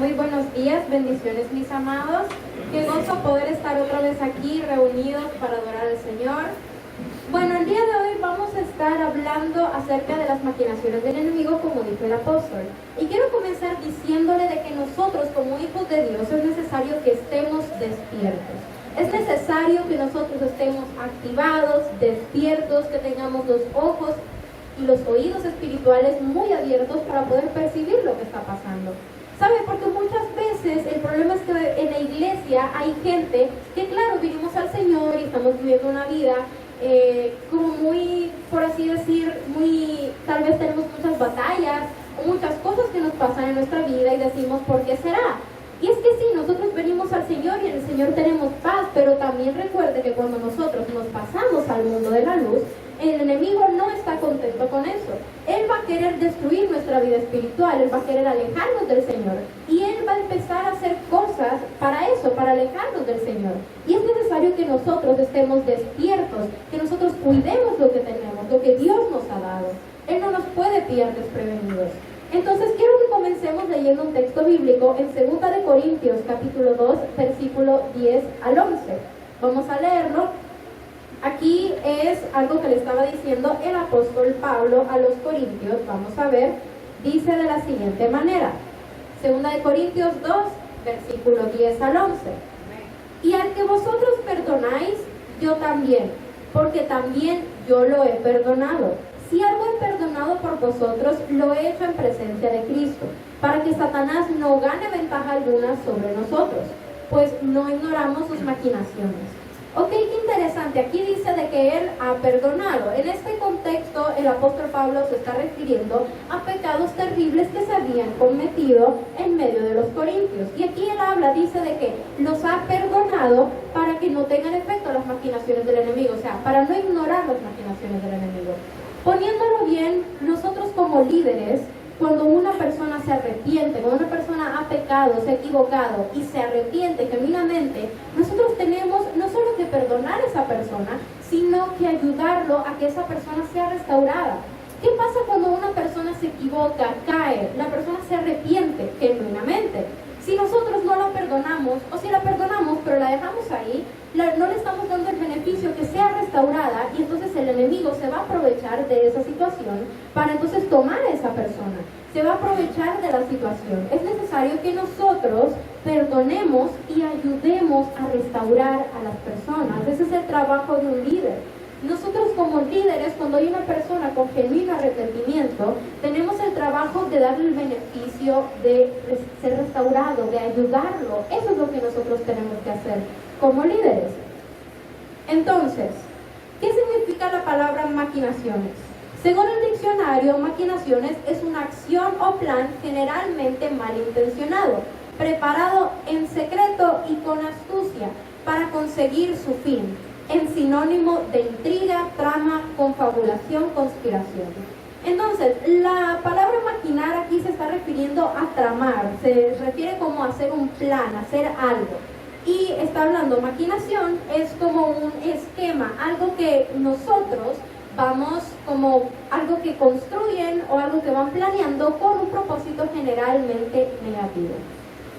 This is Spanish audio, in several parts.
Muy buenos días, bendiciones mis amados. Qué gozo poder estar otra vez aquí reunidos para adorar al Señor. Bueno, el día de hoy vamos a estar hablando acerca de las maquinaciones del enemigo, como dijo el apóstol. Y quiero comenzar diciéndole de que nosotros como hijos de Dios es necesario que estemos despiertos. Es necesario que nosotros estemos activados, despiertos, que tengamos los ojos y los oídos espirituales muy abiertos para poder percibir lo que está pasando. ¿Sabe? Porque muchas veces el problema es que en la iglesia hay gente que, claro, vinimos al Señor y estamos viviendo una vida como muy, por así decir, muy, tal vez tenemos muchas batallas o muchas cosas que nos pasan en nuestra vida y decimos, ¿por qué será? Y es que sí, nosotros venimos al Señor y en el Señor tenemos paz, pero también recuerde que cuando nosotros nos pasamos al mundo de la luz, el enemigo no está contento con eso. Él va a querer destruir nuestra vida espiritual, él va a querer alejarnos del Señor. Y él va a empezar a hacer cosas para eso, para alejarnos del Señor. Y es necesario que nosotros estemos despiertos, que nosotros cuidemos lo que tenemos, lo que Dios nos ha dado. Él no nos puede pillar desprevenidos. Entonces quiero que comencemos leyendo un texto bíblico en 2 de Corintios, capítulo 2, versículo 10 al 11. Vamos a leerlo. Aquí es algo que le estaba diciendo el apóstol Pablo a los corintios. Vamos a ver, dice de la siguiente manera, 2 de Corintios 2, versículo 10 al 11. Y al que vosotros perdonáis, yo también, porque también yo lo he perdonado. Si algo he perdonado por vosotros, lo he hecho en presencia de Cristo, para que Satanás no gane ventaja alguna sobre nosotros, pues no ignoramos sus maquinaciones. Ok, qué interesante. Aquí dice de que Él ha perdonado. En este contexto, el apóstol Pablo se está refiriendo a pecados terribles que se habían cometido en medio de los corintios. Y aquí Él habla, dice de que los ha perdonado para que no tengan efecto las maquinaciones del enemigo, o sea, para no ignorar las maquinaciones del enemigo. Poniéndolo bien, nosotros como líderes, cuando una persona se arrepiente, cuando una persona ha pecado, se ha equivocado y se arrepiente genuinamente, nosotros tenemos no solo que perdonar a esa persona, sino que ayudarlo a que esa persona sea restaurada. ¿Qué pasa cuando una persona se equivoca, cae, la persona se arrepiente genuinamente? Si nosotros no la perdonamos, o si la perdonamos pero la dejamos ahí, no le estamos dando el beneficio que sea restaurada, y entonces el enemigo se va a aprovechar de esa situación para entonces tomar a esa persona, se va a aprovechar de la situación. Es necesario que nosotros perdonemos y ayudemos a restaurar a las personas. Ese es el trabajo de un líder. Nosotros como líderes, cuando hay una persona con genuino arrepentimiento, tenemos el trabajo de darle el beneficio de ser restaurado, de ayudarlo. Eso es lo que nosotros tenemos que hacer como líderes. Entonces, ¿qué significa la palabra maquinaciones? Según el diccionario, maquinaciones es una acción o plan generalmente malintencionado, preparado en secreto y con astucia para conseguir su fin, en sinónimo de intriga, trama, confabulación, conspiración. Entonces, la palabra maquinar aquí se está refiriendo a tramar, se refiere como a hacer un plan, hacer algo. Y está hablando, maquinación es como un esquema, algo que nosotros vamos, como algo que construyen o algo que van planeando con un propósito generalmente negativo.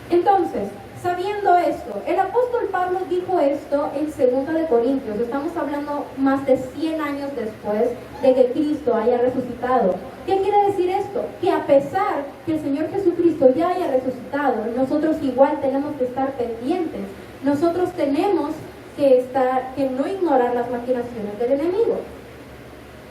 Entonces, sabiendo esto, el apóstol Pablo dijo esto en 2 de Corintios. Estamos hablando más de 100 años después de que Cristo haya resucitado. ¿Qué quiere decir esto? Que a pesar que el Señor Jesucristo ya haya resucitado, nosotros igual tenemos que estar pendientes. Nosotros tenemos que no ignorar las maquinaciones del enemigo.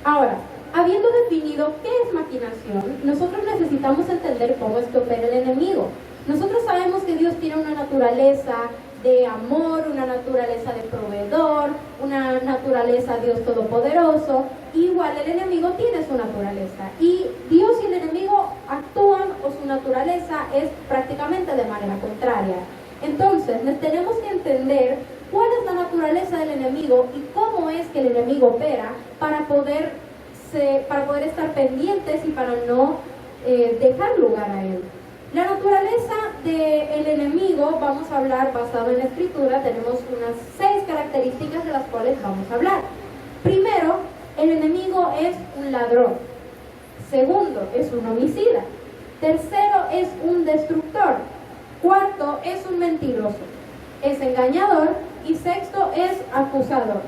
Ahora, habiendo definido qué es maquinación, nosotros necesitamos entender cómo es que opera el enemigo. Nosotros sabemos que Dios tiene una naturaleza de amor, una naturaleza de proveedor, una naturaleza de Dios todopoderoso. Igual el enemigo tiene su naturaleza. Y Dios y el enemigo actúan, o su naturaleza es prácticamente de manera contraria. Entonces, tenemos que entender cuál es la naturaleza del enemigo y cómo es que el enemigo opera para poder estar pendientes y para no dejar lugar a él. La naturaleza del enemigo, vamos a hablar basado en la escritura, tenemos unas 6 características de las cuales vamos a hablar. Primero, el enemigo es un ladrón. Segundo, es un homicida. Tercero, es un destructor. Cuarto, es un mentiroso, es engañador. Y sexto, es acusador.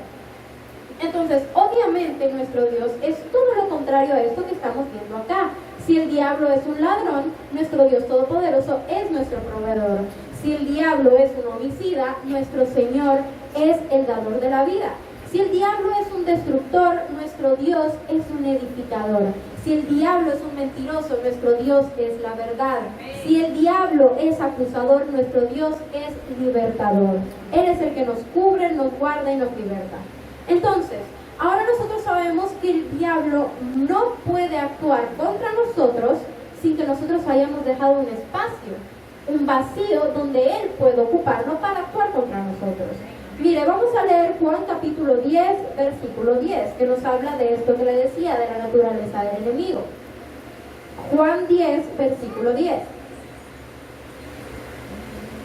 Entonces, obviamente nuestro Dios es todo lo contrario a esto que estamos viendo acá. Si el diablo es un ladrón, nuestro Dios todopoderoso es nuestro proveedor. Si el diablo es un homicida, nuestro Señor es el dador de la vida. Si el diablo es un destructor, nuestro Dios es un edificador. Si el diablo es un mentiroso, nuestro Dios es la verdad. Si el diablo es acusador, nuestro Dios es libertador. Él es el que nos cubre, nos guarda y nos liberta. Entonces, ahora nosotros sabemos que el diablo no puede actuar contra nosotros sin que nosotros hayamos dejado un espacio, un vacío donde él puede ocuparlo para actuar contra nosotros. Mire, vamos a leer Juan capítulo 10, versículo 10, que nos habla de esto que le decía, de la naturaleza del enemigo. Juan 10, versículo 10.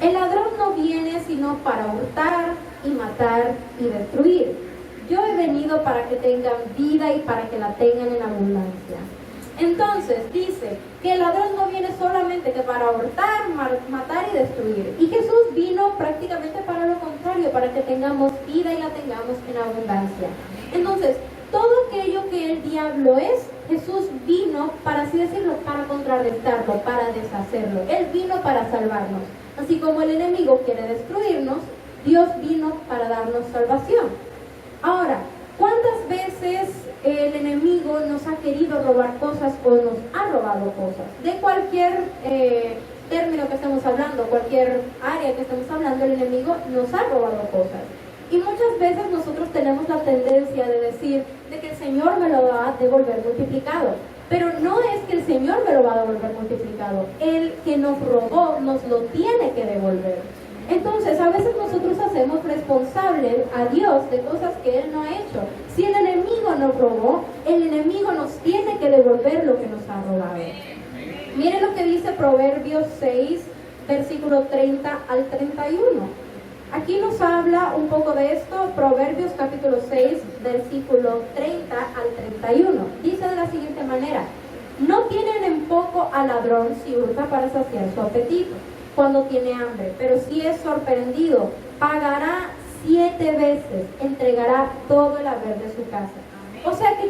El ladrón no viene sino para hurtar y matar y destruir. Yo he venido para que tengan vida y para que la tengan en abundancia. Entonces dice que el ladrón no viene solamente que para hurtar, matar y destruir. Y Jesús vino prácticamente para lo contrario, para que tengamos vida y la tengamos en abundancia. Entonces, todo aquello que el diablo es, Jesús vino, para así decirlo, para contrarrestarlo, para deshacerlo. Él vino para salvarnos. Así como el enemigo quiere destruirnos, Dios vino para darnos salvación. Ahora, ¿cuántas veces el enemigo nos ha querido robar cosas o nos ha robado cosas? De cualquier término que estemos hablando, cualquier área que estemos hablando, el enemigo nos ha robado cosas. Y muchas veces nosotros tenemos la tendencia de decir de que el Señor me lo va a devolver multiplicado. Pero no es que el Señor me lo va a devolver multiplicado. El que nos robó nos lo tiene que devolver. Entonces, a veces nosotros hacemos responsable a Dios de cosas que Él no ha hecho. Si el enemigo nos robó, el enemigo nos tiene que devolver lo que nos ha robado. Miren lo que dice Proverbios 6, versículo 30 al 31. Aquí nos habla un poco de esto, Proverbios capítulo 6, versículo 30 al 31. Dice de la siguiente manera: no tienen en poco al ladrón si hurta para saciar su apetito cuando tiene hambre, pero si es sorprendido, pagará 7 veces, entregará todo el haber de su casa. O sea que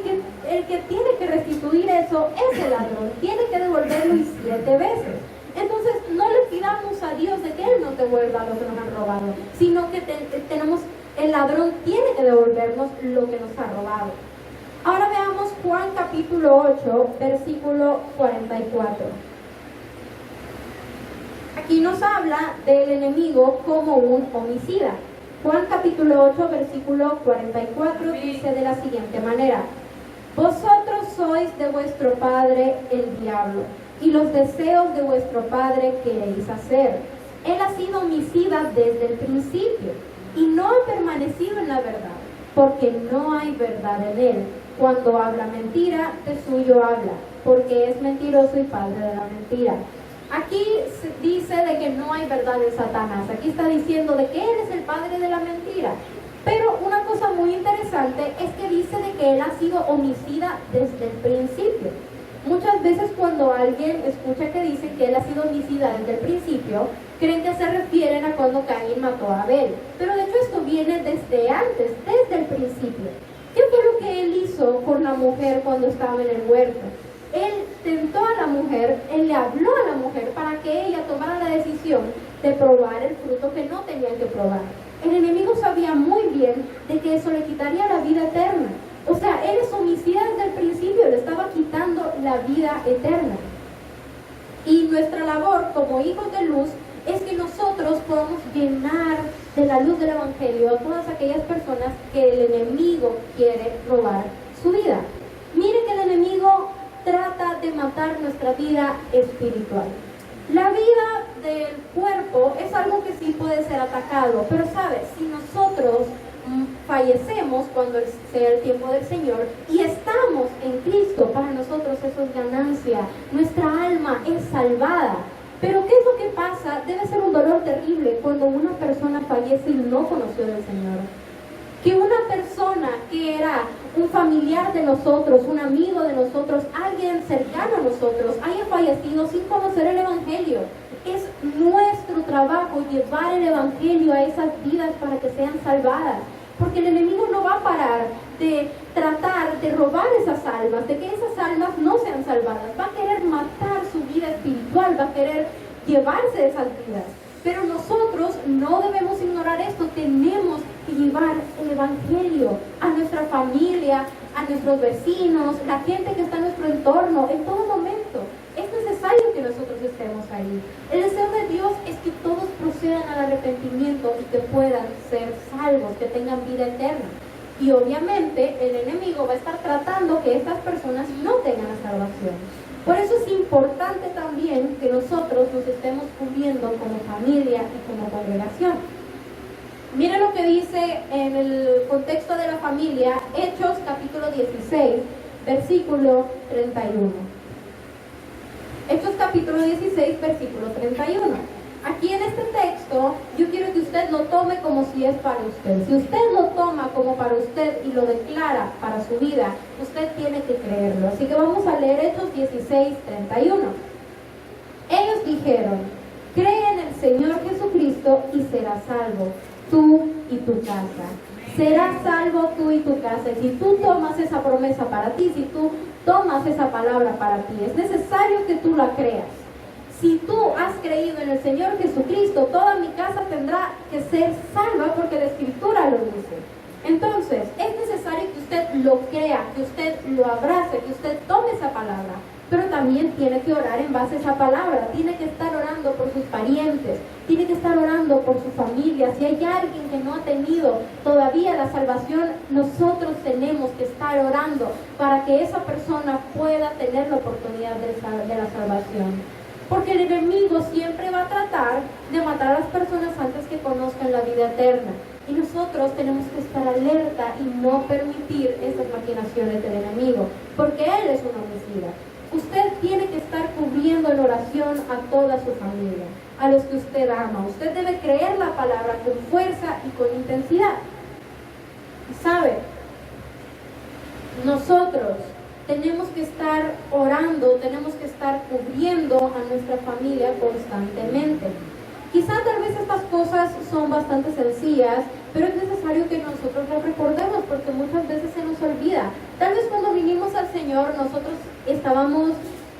el que tiene que restituir eso es el ladrón, tiene que devolverlo y 7 veces. Entonces no le pidamos a Dios de que Él nos devuelva lo que nos han robado, sino que el ladrón tiene que devolvernos lo que nos ha robado. Ahora veamos Juan capítulo 8, versículo 44. Aquí nos habla del enemigo como un homicida. Juan capítulo 8, versículo 44 dice de la siguiente manera: vosotros sois de vuestro padre el diablo, y los deseos de vuestro padre queréis hacer. Él ha sido homicida desde el principio, y no ha permanecido en la verdad, porque no hay verdad en él. Cuando habla mentira, de suyo habla, porque es mentiroso y padre de la mentira. Aquí dice de que no hay verdad en Satanás. Aquí está diciendo de que él es el padre de la mentira. Pero una cosa muy interesante es que dice de que él ha sido homicida desde el principio. Muchas veces cuando alguien escucha que dice que él ha sido homicida desde el principio, creen que se refieren a cuando Caín mató a Abel. Pero de hecho esto viene desde antes, desde el principio. ¿Qué fue lo que él hizo con la mujer cuando estaba en el huerto? Él tentó a la mujer, él le habló a la mujer para que ella tomara la decisión de probar el fruto que no tenían que probar. El enemigo sabía muy bien de que eso le quitaría la vida eterna. O sea, él es homicida desde el principio, le estaba quitando la vida eterna. Y nuestra labor como hijos de luz es que nosotros podamos llenar de la luz del Evangelio a todas aquellas personas que el enemigo quiere robar su vida. Miren que el enemigo trata de matar nuestra vida espiritual. La vida del cuerpo es algo que sí puede ser atacado, pero sabes, si nosotros fallecemos cuando sea el tiempo del Señor y estamos en Cristo, para nosotros eso es ganancia. Nuestra alma es salvada. Pero ¿qué es lo que pasa? Debe ser un dolor terrible cuando una persona fallece y no conoció del Señor. Que una persona que era un familiar de nosotros, un amigo de nosotros, alguien cercano a nosotros, haya fallecido sin conocer el Evangelio. Es nuestro trabajo llevar el evangelio a esas vidas para que sean salvadas. Porque el enemigo no va a parar de tratar de robar esas almas, de que esas almas no sean salvadas. Va a querer matar su vida espiritual, va a querer llevarse esas vidas. Pero nosotros no debemos ignorar esto. Tenemos que llevar el evangelio a nuestra familia, a nuestros vecinos, la gente que está en nuestro entorno, en todo momento. Es necesario que nosotros estemos ahí. El deseo de Dios es que todos procedan al arrepentimiento y que puedan ser salvos, que tengan vida eterna. Y obviamente el enemigo va a estar tratando que estas personas no tengan la salvación. Por eso es importante también que nosotros nos estemos cubriendo como familia y como congregación. Miren lo que dice en el contexto de la familia, Hechos capítulo 16, versículo 31. Hechos capítulo 16, versículo 31. Aquí en este texto, yo quiero que usted lo tome como si es para usted. Si usted lo toma como para usted y lo declara para su vida, usted tiene que creerlo. Así que vamos a leer Hechos 16, 31. Ellos dijeron: cree en el Señor Jesucristo y serás salvo, tú y tu casa. Serás salvo tú y tu casa. Y si tú tomas esa promesa para ti, si tú tomas esa palabra para ti, es necesario que tú la creas. Si tú has creído en el Señor Jesucristo, toda mi casa tendrá que ser salva, porque la Escritura lo dice. Entonces, es necesario que usted lo crea, que usted lo abrace, que usted tome esa palabra. Pero también tiene que orar en base a esa palabra. Tiene que estar orando por sus parientes, tiene que estar orando por su familia. Si hay alguien que no ha tenido todavía la salvación, nosotros tenemos que estar orando para que esa persona pueda tener la oportunidad de la salvación. Porque el enemigo siempre va a tratar de matar a las personas antes que conozcan la vida eterna. Y nosotros tenemos que estar alerta y no permitir esas maquinaciones del enemigo, porque él es un homicida. Usted tiene que estar cubriendo en oración a toda su familia, a los que usted ama. Usted debe creer la palabra con fuerza y con intensidad. ¿Sabe? Nosotros tenemos que estar orando, tenemos que estar cubriendo a nuestra familia constantemente. Quizá tal vez estas cosas son bastante sencillas, pero es necesario que nosotros las recordemos, porque muchas veces se nos olvida. Tal vez cuando vinimos al Señor, nosotros estábamos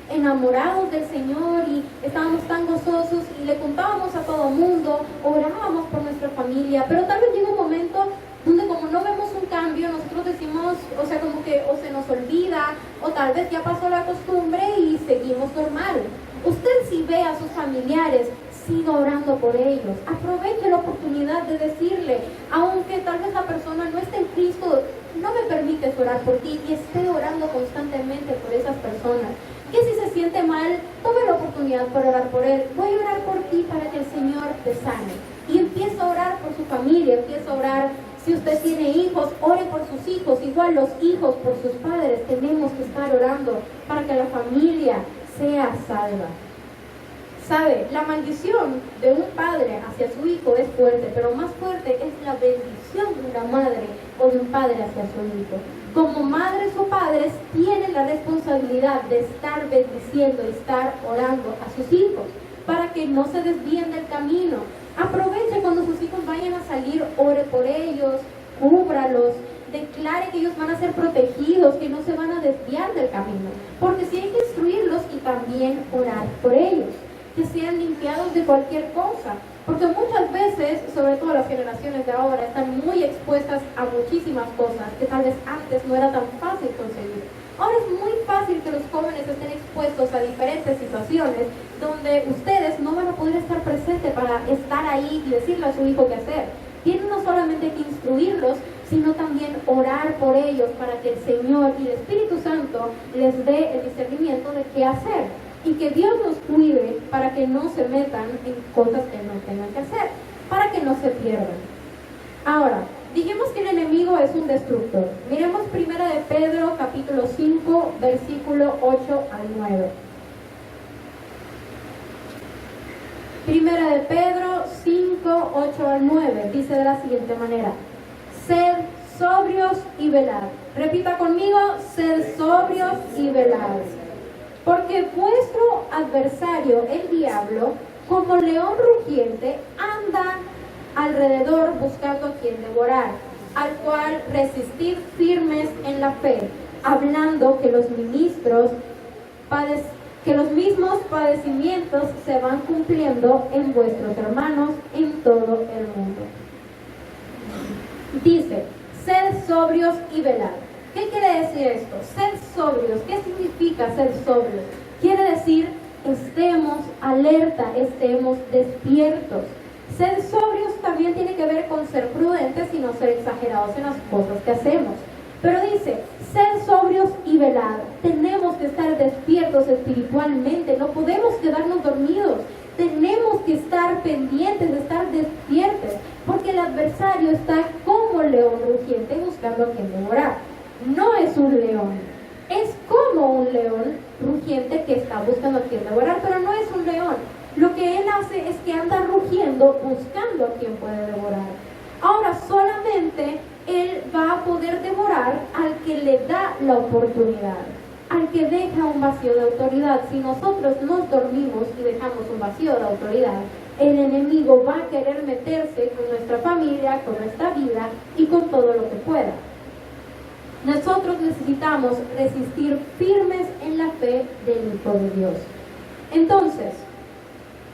enamorados del Señor y estábamos tan gozosos y le contábamos a todo mundo, orábamos por nuestra familia, pero tal vez llega un momento donde como no vemos un cambio, nosotros decimos, o sea, como que o se nos olvida, o tal vez ya pasó la costumbre y seguimos normal. Usted, si ve a sus familiares, siga orando por ellos. Aproveche la oportunidad de decirle, aunque tal vez la persona no esté en Cristo, no me permites orar por ti, y esté orando constantemente por esas personas. Que si se siente mal, tome la oportunidad para orar por él. Voy a orar por ti para que el Señor te sane. Y empieza a orar por su familia, empieza a orar. Si usted tiene hijos, ore por sus hijos. Igual los hijos por sus padres. Tenemos que estar orando para que la familia sea salva. ¿Sabe? La maldición de un padre hacia su hijo es fuerte, pero más fuerte es la bendición de una madre o de un padre hacia su hijo. Como madres o padres tienen la responsabilidad de estar bendiciendo y estar orando a sus hijos para que no se desvíen del camino. Aproveche cuando sus hijos vayan a salir, ore por ellos, cúbralos, declare que ellos van a ser protegidos, que no se van a desviar del camino. Porque sí hay que instruirlos y también orar por ellos, que sean limpiados de cualquier cosa. Porque muchas veces, sobre todo las generaciones de ahora, están muy expuestas a muchísimas cosas que tal vez antes no era tan fácil conseguir. Ahora es muy fácil que los jóvenes estén expuestos a diferentes situaciones donde ustedes no van a poder estar presentes para estar ahí y decirle a su hijo qué hacer. Tienen no solamente que instruirlos, sino también orar por ellos para que el Señor y el Espíritu Santo les dé el discernimiento de qué hacer. Y que Dios nos cuide para que no se metan en cosas que no tengan que hacer, para que no se pierdan. Ahora, dijimos que el enemigo es un destructor. Miremos 1 de Pedro capítulo 5, versículo 8 al 9. 1 de Pedro 5, 8 al 9, dice de la siguiente manera: sed sobrios y velad. Repita conmigo: sed sobrios y velad. Porque vuestro adversario, el diablo, como león rugiente, anda alrededor buscando a quien devorar, al cual resistid firmes en la fe, hablando que los mismos padecimientos se van cumpliendo en vuestros hermanos en todo el mundo. Dice, sed sobrios y velad. ¿Qué quiere decir esto? Sed sobrios. ¿Qué significa ser sobrios? Quiere decir, estemos alerta, estemos despiertos. Ser sobrios también tiene que ver con ser prudentes y no ser exagerados en las cosas que hacemos. Pero dice, ser sobrios y velad. Tenemos que estar despiertos espiritualmente, no podemos quedarnos dormidos. Tenemos que estar pendientes, de estar despiertos, porque el adversario está como león rugiente buscando a quien devorar. No es un león, es como un león rugiente que está buscando a quien devorar, pero no es un león. Lo que él hace es que anda rugiendo buscando a quien puede devorar. Ahora solamente él va a poder devorar al que le da la oportunidad, al que deja un vacío de autoridad. Si nosotros nos dormimos y dejamos un vacío de autoridad, el enemigo va a querer meterse con nuestra familia, con nuestra vida y con todo lo que pueda. Nosotros necesitamos resistir firmes en la fe del Hijo de Dios. Entonces,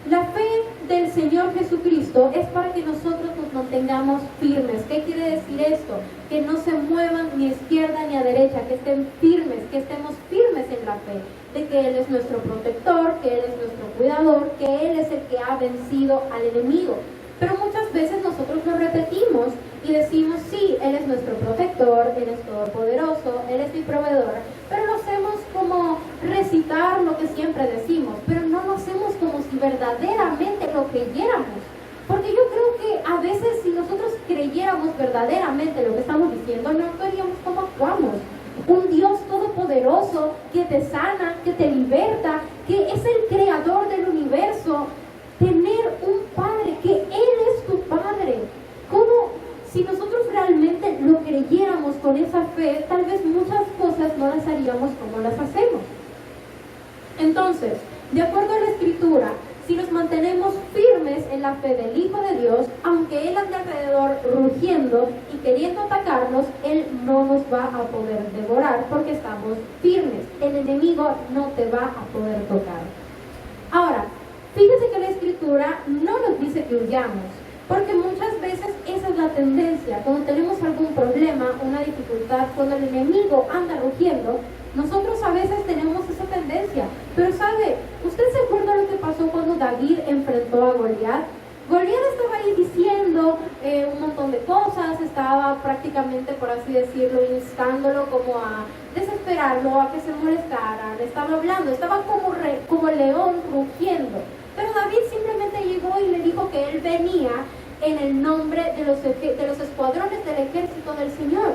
la fe del Señor Jesucristo es para que nosotros nos mantengamos firmes. ¿Qué quiere decir esto? Que no se muevan ni a izquierda ni a derecha, que estén firmes, que estemos firmes en la fe, de que Él es nuestro protector, que Él es nuestro cuidador, que Él es el que ha vencido al enemigo. Pero muchas veces nosotros lo repetimos y decimos, sí, Él es nuestro protector, Él es todopoderoso, Él es mi proveedor, pero lo hacemos como recitar lo que siempre decimos, pero no lo hacemos como si verdaderamente lo creyéramos. Porque yo creo que a veces si nosotros creyéramos verdaderamente lo que estamos diciendo, no actuaríamos como actuamos. Un Dios todopoderoso que te sana, que te liberta, que es el creador del universo. Tener un Padre, que Él es tu Padre. ¿Cómo? Si nosotros realmente lo creyéramos con esa fe, tal vez muchas cosas no las haríamos como las hacemos. Entonces, de acuerdo a la Escritura, si nos mantenemos firmes en la fe del Hijo de Dios, aunque Él ande alrededor rugiendo y queriendo atacarnos, Él no nos va a poder devorar porque estamos firmes. El enemigo no te va a poder tocar. Ahora, fíjese que la Escritura no nos dice que huyamos, porque muchas veces esa es la tendencia. Cuando tenemos algún problema, una dificultad, cuando el enemigo anda rugiendo, nosotros a veces tenemos esa tendencia. Pero ¿sabe? ¿Usted se acuerda lo que pasó cuando David enfrentó a Goliat? Goliat estaba ahí diciendo un montón de cosas, estaba prácticamente, por así decirlo, instándolo como a desesperarlo, a que se molestara, le estaba hablando, estaba como león rugiendo. Pero David simplemente llegó y le dijo que él venía en el nombre de los escuadrones del ejército del Señor.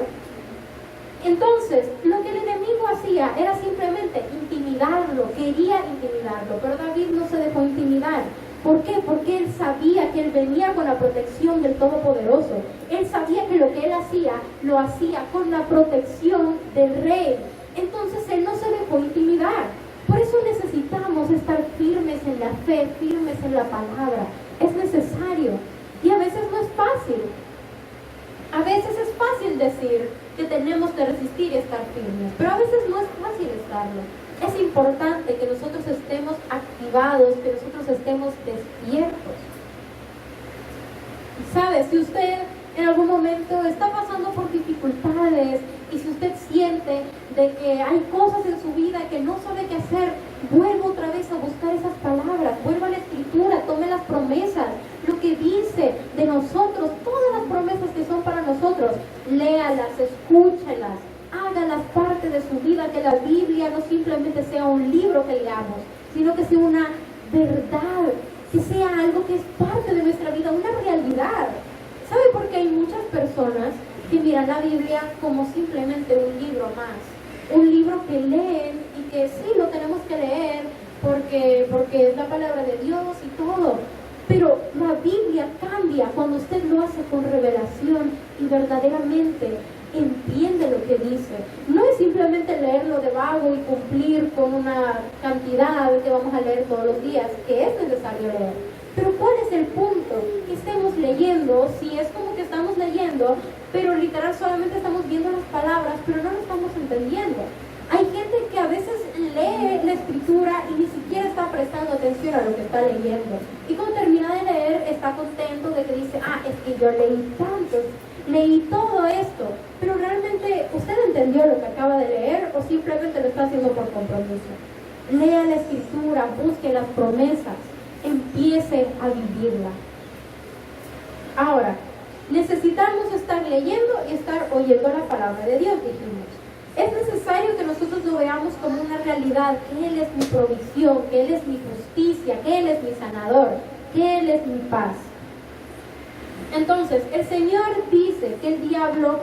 Entonces, lo que el enemigo hacía era simplemente intimidarlo, quería intimidarlo, pero David no se dejó intimidar. ¿Por qué? Porque él sabía que él venía con la protección del Todopoderoso. Él sabía que lo que él hacía, lo hacía con la protección del Rey. Entonces, él no se dejó intimidar. Por eso necesitamos estar firmes en la fe, firmes en la palabra. Es necesario. Y a veces no es fácil. A veces es fácil decir que tenemos que resistir y estar firmes, pero a veces no es fácil estarlo. Es importante que nosotros estemos activados, que nosotros estemos despiertos. ¿Sabe? Si usted en algún momento está pasando por dificultades y si usted siente de que hay cosas en su vida que no sabe qué hacer, vuelva otra vez a buscar esas palabras, vuelva a la Escritura, tome las promesas, lo que dice de nosotros, todas las promesas que son para nosotros, léalas, escúchelas, hágalas parte de su vida, que la Biblia no simplemente sea un libro que leamos, sino que sea una verdad, que sea algo que es parte de nuestra vida, una realidad. ¿Sabe por qué hay muchas personas que miran la Biblia como simplemente un libro más? Un libro que leen y que sí, lo tenemos que leer porque es la palabra de Dios y todo. Pero la Biblia cambia cuando usted lo hace con revelación y verdaderamente entiende lo que dice. No es simplemente leerlo de vago y cumplir con una cantidad que vamos a leer todos los días, que es necesario leer. Pero ¿cuál es el punto? Que estemos leyendo, si es como que estamos leyendo, pero literal solamente estamos viendo las palabras, pero no lo estamos entendiendo. Hay gente que a veces lee la escritura y ni siquiera está prestando atención a lo que está leyendo. Y cuando termina de leer, está contento de que dice, es que yo leí tanto, leí todo esto. Pero realmente, ¿usted entendió lo que acaba de leer o simplemente lo está haciendo por compromiso? Lea la escritura, busque las promesas, empiece a vivirla. Ahora, necesitamos estar leyendo y estar oyendo la palabra de Dios, dijimos. Es necesario que nosotros lo veamos como una realidad, que Él es mi provisión, que Él es mi justicia, que Él es mi sanador, que Él es mi paz. Entonces, el Señor dice que el diablo,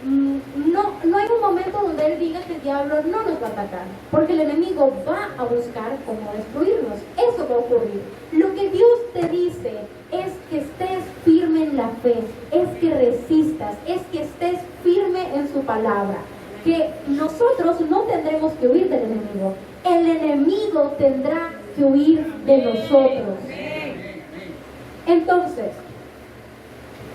no hay un momento donde Él diga que el diablo no nos va a atacar, porque el enemigo va a buscar cómo destruirnos. Eso va a ocurrir. Lo que Dios te dice es que estés firme en la fe, es que resistas, es que estés firme en su palabra. Que nosotros no tendremos que huir del enemigo, el enemigo tendrá que huir de nosotros. Entonces,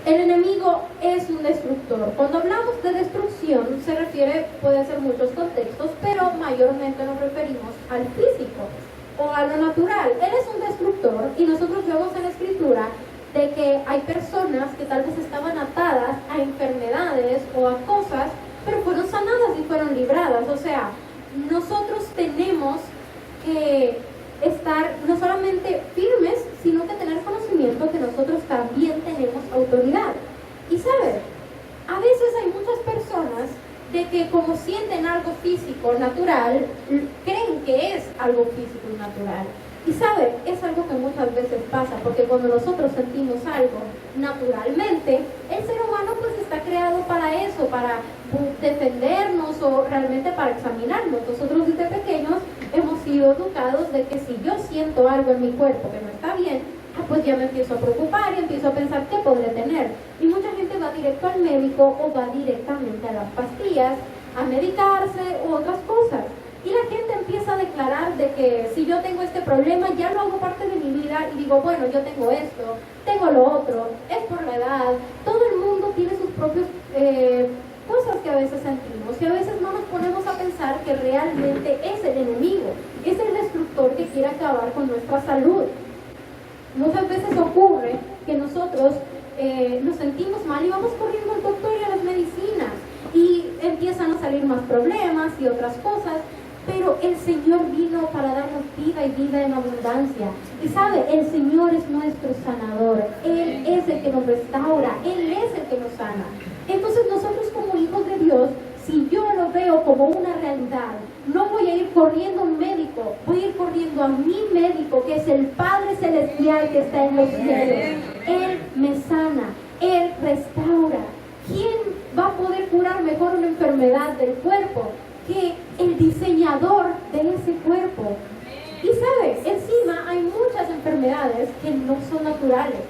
el enemigo es un destructor. Cuando hablamos de destrucción se refiere, puede ser muchos contextos, pero mayormente nos referimos al físico o a lo natural. Él es un destructor y nosotros vemos en la escritura de que hay personas que tal vez estaban atadas a enfermedades o a cosas, pero fueron sanadas y fueron libradas. O sea, nosotros tenemos que estar no solamente firmes, sino que tener conocimiento que nosotros también tenemos autoridad. Y ¿sabe? A veces hay muchas personas de que como sienten algo físico, natural, creen que es algo físico y natural. Y ¿sabe? Es algo que muchas veces pasa, porque cuando nosotros sentimos algo naturalmente, el ser humano pues está creado para eso, para defendernos o realmente para examinarnos. Nosotros desde pequeños hemos sido educados de que si yo siento algo en mi cuerpo que no está bien, pues ya me empiezo a preocupar y empiezo a pensar qué podré tener. Y mucha gente va directo al médico o va directamente a las pastillas, a medicarse u otras cosas. Y la gente empieza a declarar de que si yo tengo este problema, ya lo hago parte de mi vida y digo, bueno, yo tengo esto, tengo lo otro, es por la edad. Todo el mundo tiene sus propias cosas que a veces sentimos y a veces no nos ponemos a pensar que realmente es el enemigo, es el destructor que quiere acabar con nuestra salud. Muchas veces ocurre que nosotros nos sentimos mal y vamos corriendo al doctor y a las medicinas y empiezan a salir más problemas y otras cosas. Pero el Señor vino para darnos vida y vida en abundancia. Y sabe, el Señor es nuestro sanador. Él es el que nos restaura. Él es el que nos sana. Entonces nosotros como hijos de Dios, si yo lo veo como una realidad, no voy a ir corriendo a un médico, voy a ir corriendo a mi médico, que es el Padre Celestial que está en los cielos. Él me sana, Él restaura. ¿Quién va a poder curar mejor una enfermedad del cuerpo que el diseñador de ese cuerpo? Y sabes, encima hay muchas enfermedades que no son naturales,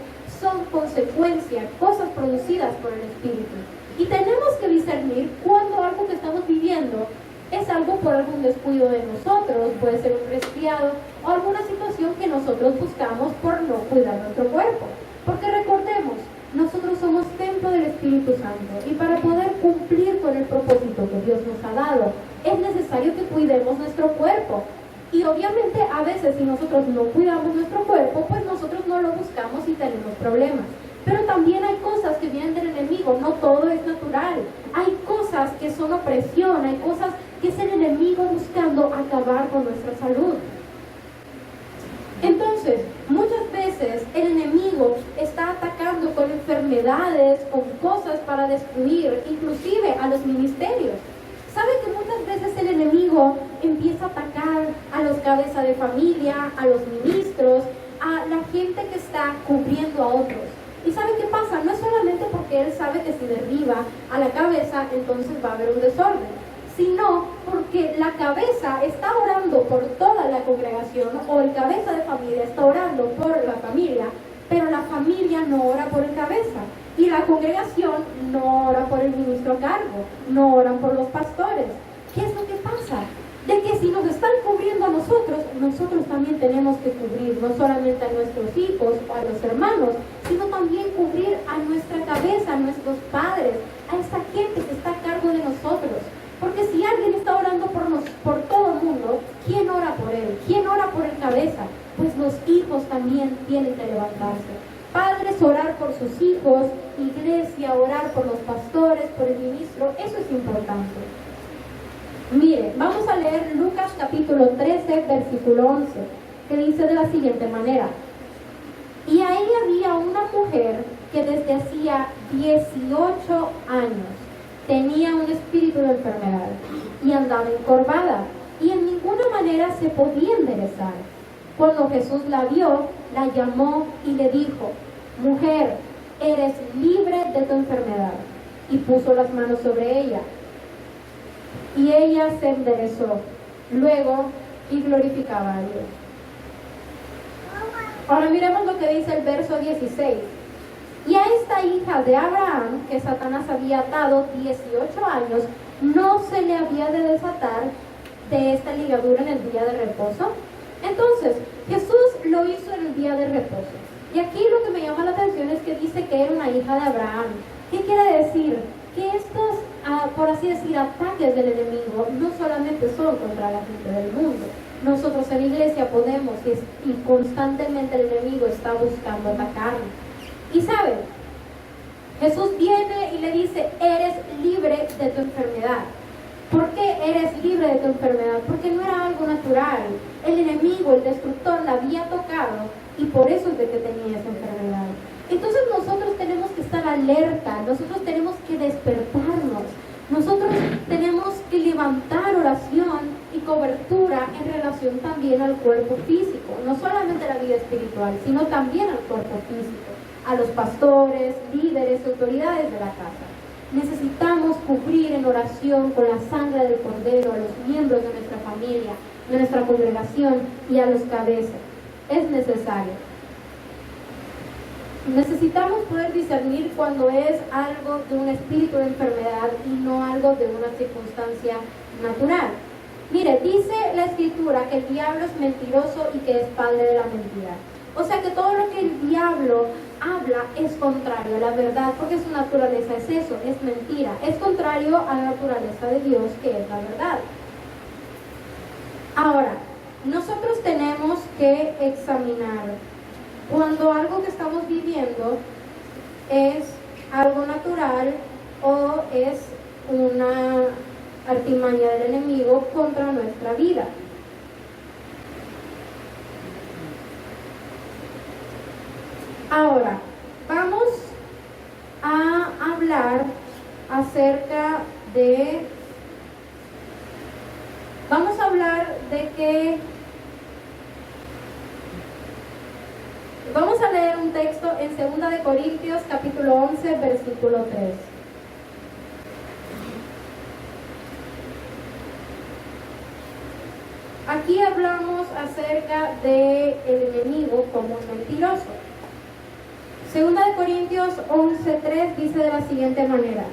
son consecuencias, cosas producidas por el Espíritu. Y tenemos que discernir cuando algo que estamos viviendo es algo por algún descuido de nosotros, puede ser un resfriado o alguna situación que nosotros buscamos por no cuidar nuestro cuerpo. Porque recordemos, nosotros somos templo del Espíritu Santo y para poder cumplir con el propósito que Dios nos ha dado, es necesario que cuidemos nuestro cuerpo. Y obviamente a veces si nosotros no cuidamos nuestro cuerpo, pues nosotros no lo buscamos y tenemos problemas. Pero también hay cosas que vienen del enemigo, no todo es natural. Hay cosas que son opresión, hay cosas que es el enemigo buscando acabar con nuestra salud. Entonces, muchas veces el enemigo está atacando con enfermedades, con cosas para destruir, inclusive a los ministerios. ¿Sabe que muchas veces el enemigo empieza a atacar a los cabezas de familia, a los ministros, a la gente que está cubriendo a otros? ¿Y sabe qué pasa? No es solamente porque él sabe que si derriba a la cabeza, entonces va a haber un desorden, sino porque la cabeza está orando por toda la congregación o el cabeza de familia está orando por la familia pero la familia no ora por el cabeza. Y la congregación no ora por el ministro a cargo, no oran por los pastores. ¿Qué es lo que pasa? De que si nos están cubriendo a nosotros, nosotros también tenemos que cubrir no solamente a nuestros hijos o a los hermanos, sino también cubrir a nuestra cabeza, a nuestros padres, a esta gente que está a cargo de nosotros. Porque si alguien está orando por todo el mundo, ¿quién ora por él? ¿Quién ora por el cabeza? Pues los hijos también tienen que levantarse. Padres, orar por sus hijos; iglesia, orar por los pastores, por el ministro. Eso es importante. Mire, vamos a leer Lucas capítulo 13, versículo 11, que dice de la siguiente manera: y ahí había una mujer que desde hacía 18 años tenía un espíritu de enfermedad y andaba encorvada y en ninguna manera se podía enderezar. Cuando Jesús la vio, la llamó y le dijo: mujer, eres libre de tu enfermedad. Y puso las manos sobre ella. Y ella se enderezó luego y glorificaba a Dios. Ahora miremos lo que dice el verso 16. Y a esta hija de Abraham, que Satanás había atado 18 años, no se le había de desatar de esta ligadura en el día de reposo. Entonces, Jesús lo hizo en el día de reposo. Y aquí lo que me llama la atención es que dice que era una hija de Abraham. ¿Qué quiere decir? Que estos, por así decir, ataques del enemigo no solamente son contra la gente del mundo. Nosotros en la iglesia podemos y constantemente el enemigo está buscando atacarnos. Y saben, Jesús viene y le dice: eres libre de tu enfermedad. ¿Por qué eres libre de tu enfermedad? Porque no era algo natural. El enemigo, el destructor, la había tocado y por eso es de que tenía esa enfermedad. Entonces nosotros tenemos que estar alerta, nosotros tenemos que despertarnos, nosotros tenemos que levantar oración y cobertura en relación también al cuerpo físico, no solamente a la vida espiritual, sino también al cuerpo físico, a los pastores, líderes, autoridades de la casa. Necesitamos cubrir en oración con la sangre del Cordero a los miembros de nuestra familia, de nuestra congregación y a los cabezas. Es necesario. Necesitamos poder discernir cuando es algo de un espíritu de enfermedad y no algo de una circunstancia natural. Mire, dice la Escritura que el diablo es mentiroso y que es padre de la mentira. O sea que todo lo que el diablo habla es contrario a la verdad, porque su naturaleza es eso, es mentira. Es contrario a la naturaleza de Dios, que es la verdad. Ahora, nosotros tenemos que examinar cuando algo que estamos viviendo es algo natural o es una artimaña del enemigo contra nuestra vida. Ahora, vamos a hablar acerca de... Vamos a hablar de que... Vamos a leer un texto en 2 de Corintios, capítulo 11, versículo 3. Aquí hablamos acerca del enemigo como mentiroso. 2 de Corintios 11:3 dice de la siguiente manera: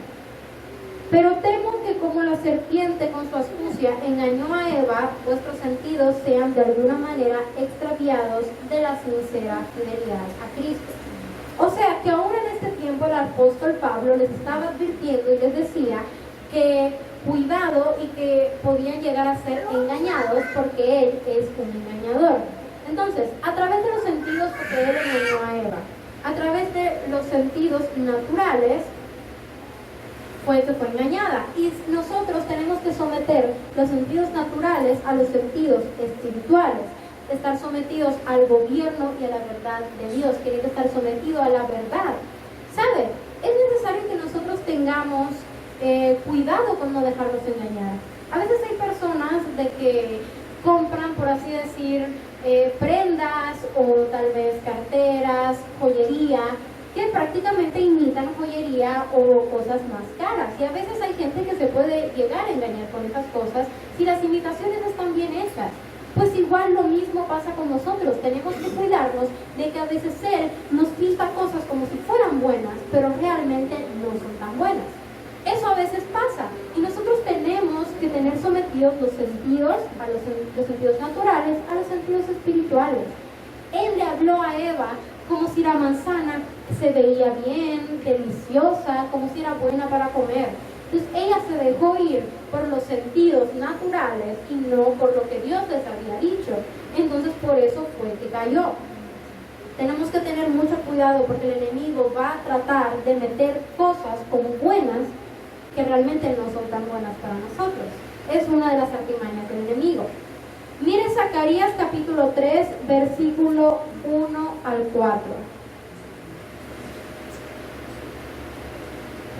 pero temo que como la serpiente con su astucia engañó a Eva, vuestros sentidos sean de alguna manera extraviados de la sincera fidelidad a Cristo. O sea que aún en este tiempo el apóstol Pablo les estaba advirtiendo y les decía que cuidado y que podían llegar a ser engañados porque él es un engañador. Entonces, a través de los sentidos, porque él engañó a Eva, a través de los sentidos naturales, pues se fue engañada. Y nosotros tenemos que someter los sentidos naturales a los sentidos espirituales, estar sometidos al gobierno y a la verdad de Dios, tiene que estar sometido a la verdad. ¿Sabe? Es necesario que nosotros tengamos cuidado con no dejarnos engañar. A veces hay personas de que compran, por así decir, prendas o tal vez carteras, joyería, que prácticamente imitan joyería o cosas más caras. Y a veces hay gente que se puede llegar a engañar con esas cosas si las imitaciones están bien hechas. Pues igual lo mismo pasa con nosotros. Tenemos que cuidarnos de que a veces Él nos pinta cosas como si fueran buenas, pero realmente no son tan buenas. Eso a veces pasa y nosotros tenemos que tener sometidos los sentidos, a los sentidos naturales, a los sentidos espirituales. Él le habló a Eva como si la manzana se veía bien, deliciosa, como si era buena para comer. Entonces ella se dejó ir por los sentidos naturales y no por lo que Dios les había dicho. Entonces por eso fue que cayó. Tenemos que tener mucho cuidado porque el enemigo va a tratar de meter cosas como buenas que realmente no son tan buenas para nosotros. Es una de las artimañas del enemigo. Mire Zacarías capítulo 3, versículo 1 al 4.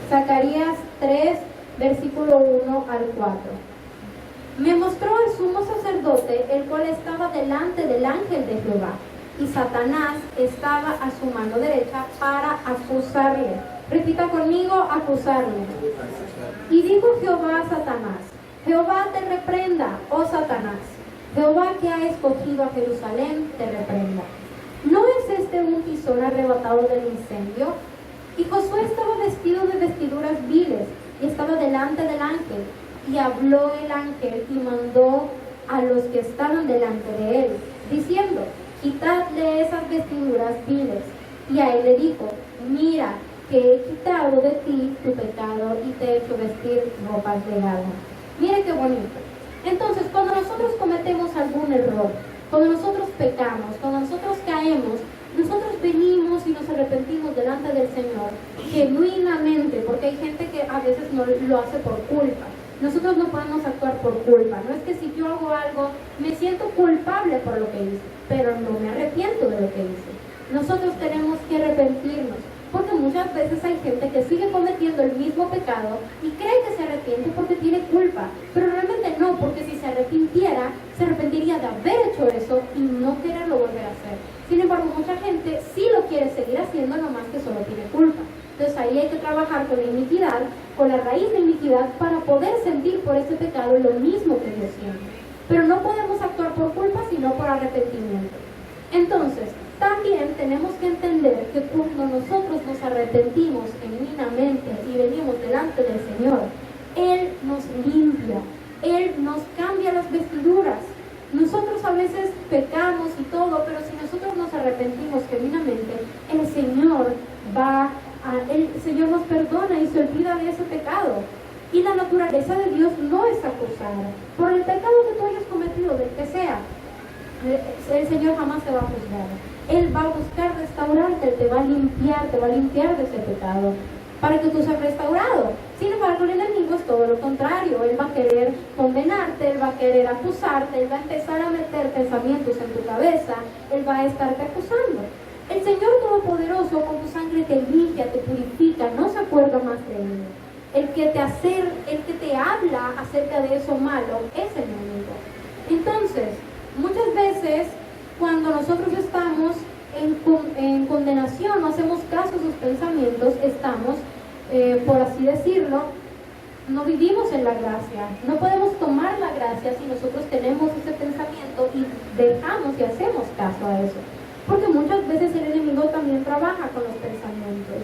Zacarías 3, versículo 1 al 4. Me mostró el sumo sacerdote, el cual estaba delante del ángel de Jehová, y Satanás estaba a su mano derecha para acusarle. Repita conmigo, acusarle. Y dijo Jehová a Satanás: Jehová te reprenda, oh Satanás. Jehová que ha escogido a Jerusalén te reprenda. ¿No es este un tizón arrebatado del incendio? Y Josué estaba vestido de vestiduras viles y estaba delante del ángel. Y habló el ángel y mandó a los que estaban delante de él, diciendo: quitadle esas vestiduras viles. Y a él le dijo: mira, que he quitado de ti tu pecado y te he hecho vestir ropas de gala. Mire qué bonito. Entonces, cuando nosotros cometemos algún error, cuando nosotros pecamos, cuando nosotros caemos, nosotros venimos y nos arrepentimos delante del Señor genuinamente, porque hay gente que a veces no lo hace por culpa. Nosotros no podemos actuar por culpa. No es que si yo hago algo, me siento culpable por lo que hice, pero no me arrepiento de lo que hice. Nosotros tenemos que arrepentirnos, porque muchas veces hay gente que sigue cometiendo el mismo pecado y cree que se arrepiente porque tiene culpa, pero realmente no, porque si se arrepintiera, se arrepentiría de haber hecho eso y no quererlo volver a hacer. Sin embargo, mucha gente sí lo quiere seguir haciendo, nomás que solo tiene culpa. Entonces ahí hay que trabajar con la iniquidad, con la raíz de iniquidad, para poder sentir por ese pecado lo mismo que Dios siente. Pero no podemos actuar por culpa, sino por arrepentimiento. Entonces, también tenemos que entender que cuando nosotros nos arrepentimos genuinamente y venimos delante del Señor, Él nos limpia, Él nos cambia las vestiduras. Nosotros a veces pecamos y todo, pero si nosotros nos arrepentimos genuinamente, el Señor nos perdona y se olvida de ese pecado. Y la naturaleza de Dios no es acusada por el pecado que tú hayas cometido, del que sea. El Señor jamás te va a juzgar. Él va a buscar restaurarte, te va a limpiar de ese pecado, para que tú seas restaurado. Sin embargo, el enemigo es todo lo contrario. Él va a querer condenarte, él va a querer acusarte, él va a empezar a meter pensamientos en tu cabeza, él va a estarte acusando. El Señor Todopoderoso con su sangre te limpia, te purifica, no se acuerda más de él. El que te habla acerca de eso malo es el enemigo. Entonces, muchas veces cuando nosotros estamos en condenación, no hacemos caso a sus pensamientos, estamos, por así decirlo, no vivimos en la gracia. No podemos tomar la gracia si nosotros tenemos ese pensamiento y dejamos y hacemos caso a eso. Porque muchas veces el enemigo también trabaja con los pensamientos.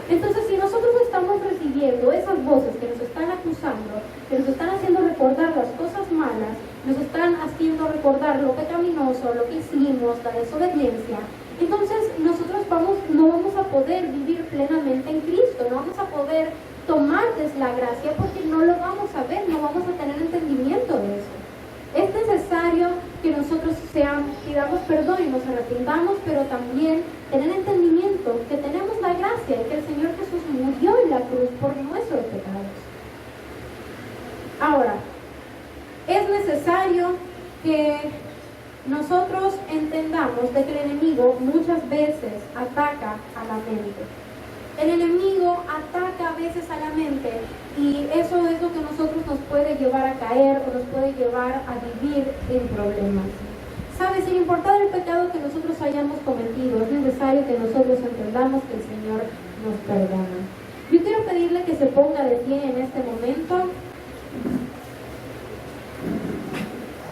Entonces, si nosotros estamos recibiendo esas voces que nos están acusando, que nos están haciendo recordar las cosas malas, nos están haciendo recordar lo pecaminoso, lo que hicimos, la desobediencia, entonces nosotros no vamos a poder vivir plenamente en Cristo, no vamos a poder tomarles la gracia porque no lo vamos a ver, no vamos a tener entendimiento de eso. Es necesario que nosotros pidamos perdón y nos arrepintamos, pero también tener entendimiento que tenemos la gracia y que el Señor Jesús murió en la cruz por nuestros pecados. Ahora, es necesario que nosotros entendamos de que el enemigo muchas veces ataca a la mente. El enemigo ataca a veces a la mente y eso es lo que nosotros nos puede llevar a caer o nos puede llevar a vivir en problemas. ¿Sabes? Sin importar el pecado que nosotros hayamos cometido, es necesario que nosotros entendamos que el Señor nos perdona. Yo quiero pedirle que se ponga de pie en este momento.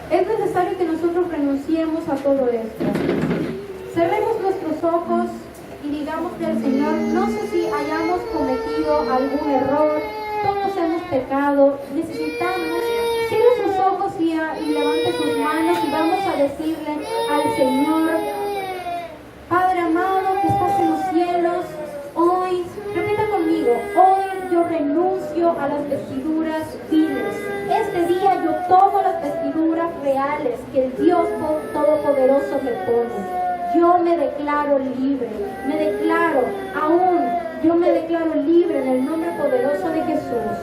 Es necesario que nosotros renunciemos a todo esto. Cerremos nuestros ojos y digámosle al Señor, no sé si hayamos cometido algún error, todos hemos pecado, necesitamos, cierre sus ojos y levante sus manos y vamos a decirle al Señor, Padre amado que estás en los cielos, hoy, repita conmigo, hoy yo renuncio a las vestiduras viles. Este día yo tomo las vestiduras reales que el Dios Todopoderoso me pone. Yo me declaro libre, yo me declaro libre en el nombre poderoso de Jesús.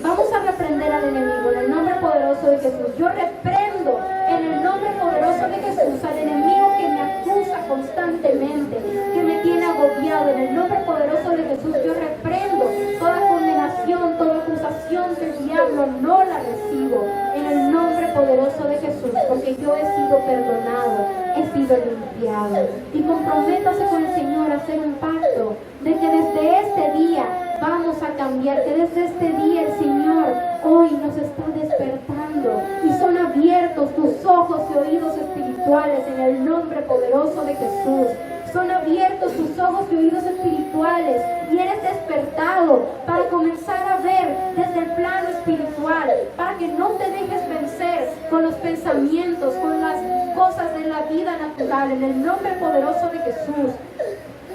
Vamos a reprender al enemigo en el nombre poderoso de Jesús. Yo reprendo en el nombre poderoso de Jesús al enemigo que me acusa constantemente, que me tiene agobiado. En el nombre poderoso de Jesús yo reprendo toda condenación, toda acusación del diablo, no la recibo. En el nombre poderoso de Jesús, porque yo he sido perdonado, he sido limpiado. Y comprométase con el Señor a hacer un pacto de que desde este día vamos a cambiar, que desde este día el Señor hoy nos está despertando y son abiertos tus ojos y oídos espirituales en el nombre poderoso de Jesús. Son abiertos tus ojos y oídos espirituales y eres despertado para comenzar a ver desde el plano espiritual, para que no te dejes vencer con los pensamientos, con las cosas de la vida natural. En el nombre poderoso de Jesús,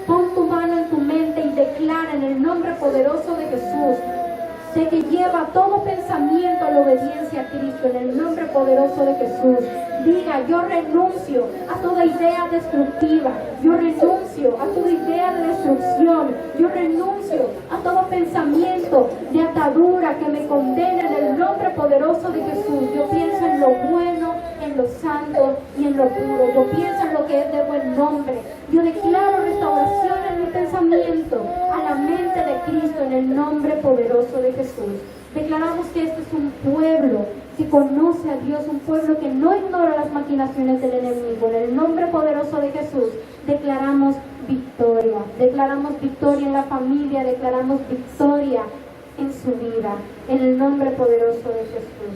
pon tu mano en tu mente y declara en el nombre poderoso de Jesús de que lleva todo pensamiento a la obediencia a Cristo. En el nombre poderoso de Jesús, diga: yo renuncio a toda idea destructiva, yo renuncio a toda idea de destrucción, yo renuncio a todo pensamiento de atadura que me condena. En el nombre poderoso de Jesús, yo pienso en lo bueno, en lo santo y en lo puro. Yo pienso en lo que es de buen nombre. Yo declaro restauración en mi pensamiento a la mente de Cristo en el nombre poderoso de Jesús. Declaramos que este es un pueblo que conoce a Dios, un pueblo que no ignora las maquinaciones del enemigo. En el nombre poderoso de Jesús declaramos victoria en la familia, declaramos victoria en su vida, en el nombre poderoso de Jesús.